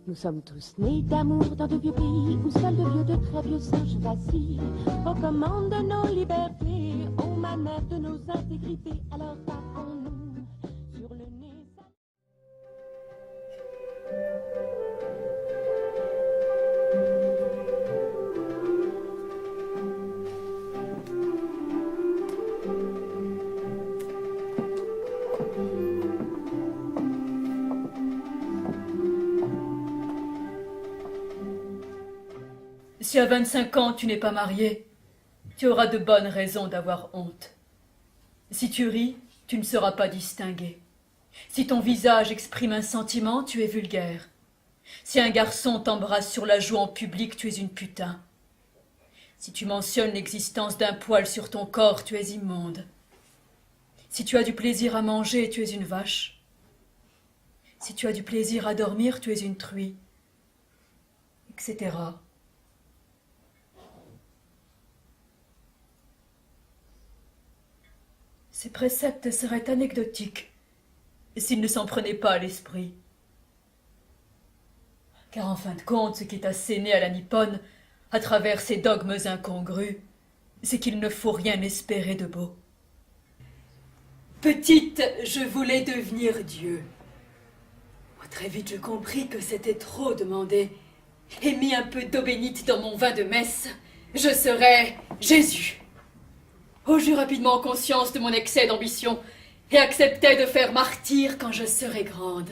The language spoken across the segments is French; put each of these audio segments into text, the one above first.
Nous sommes tous nés d'amour dans de vieux pays où seuls de vieux, de très vieux singes vacillent. Aux commandes de nos libertés, aux manettes de nos intégrités. Alors tapons-nous sur le nez. Si à 25 ans tu n'es pas marié, tu auras de bonnes raisons d'avoir honte. Si tu ris, tu ne seras pas distingué. Si ton visage exprime un sentiment, tu es vulgaire. Si un garçon t'embrasse sur la joue en public, tu es une putain. Si tu mentionnes l'existence d'un poil sur ton corps, tu es immonde. Si tu as du plaisir à manger, tu es une vache. Si tu as du plaisir à dormir, tu es une truie, etc. Ces préceptes seraient anecdotiques s'ils ne s'en prenaient pas à l'esprit. Car en fin de compte, ce qui est asséné à la nippone, à travers ces dogmes incongrus, c'est qu'il ne faut rien espérer de beau. Petite, je voulais devenir Dieu. Moi, très vite, je compris que c'était trop demandé, et mis un peu d'eau bénite dans mon vin de messe, je serais Jésus. Oh, j'eus rapidement conscience de mon excès d'ambition et acceptai de faire martyr quand je serai grande.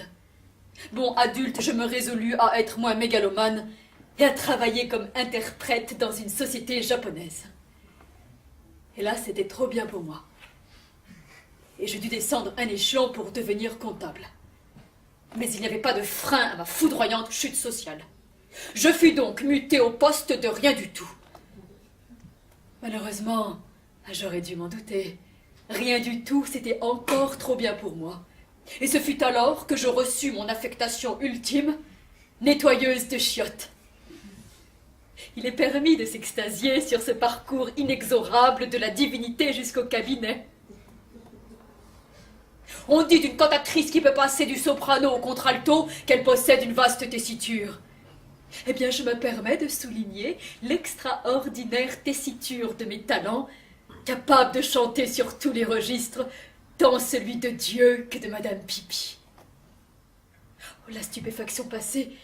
Bon, adulte, je me résolus à être moins mégalomane et à travailler comme interprète dans une société japonaise. Et là, c'était trop bien pour moi. Et je dus descendre un échelon pour devenir comptable. Mais il n'y avait pas de frein à ma foudroyante chute sociale. Je fus donc muté au poste de rien du tout. Malheureusement, j'aurais dû m'en douter. Rien du tout, c'était encore trop bien pour moi. Et ce fut alors que je reçus mon affectation ultime, nettoyeuse de chiottes. Il est permis de s'extasier sur ce parcours inexorable de la divinité jusqu'au cabinet. On dit d'une cantatrice qui peut passer du soprano au contralto qu'elle possède une vaste tessiture. Eh bien, je me permets de souligner l'extraordinaire tessiture de mes talents, capable de chanter sur tous les registres, tant celui de Dieu que de Madame Pipi. Oh, la stupéfaction passée,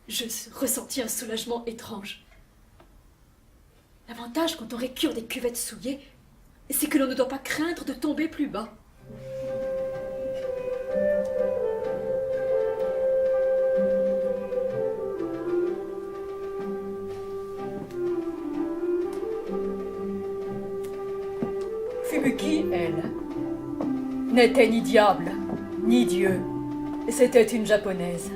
je ressentis un soulagement étrange. L'avantage quand on récure des cuvettes souillées, c'est que l'on ne doit pas craindre de tomber plus bas. Fubuki, elle, n'était ni diable, ni Dieu. C'était une japonaise.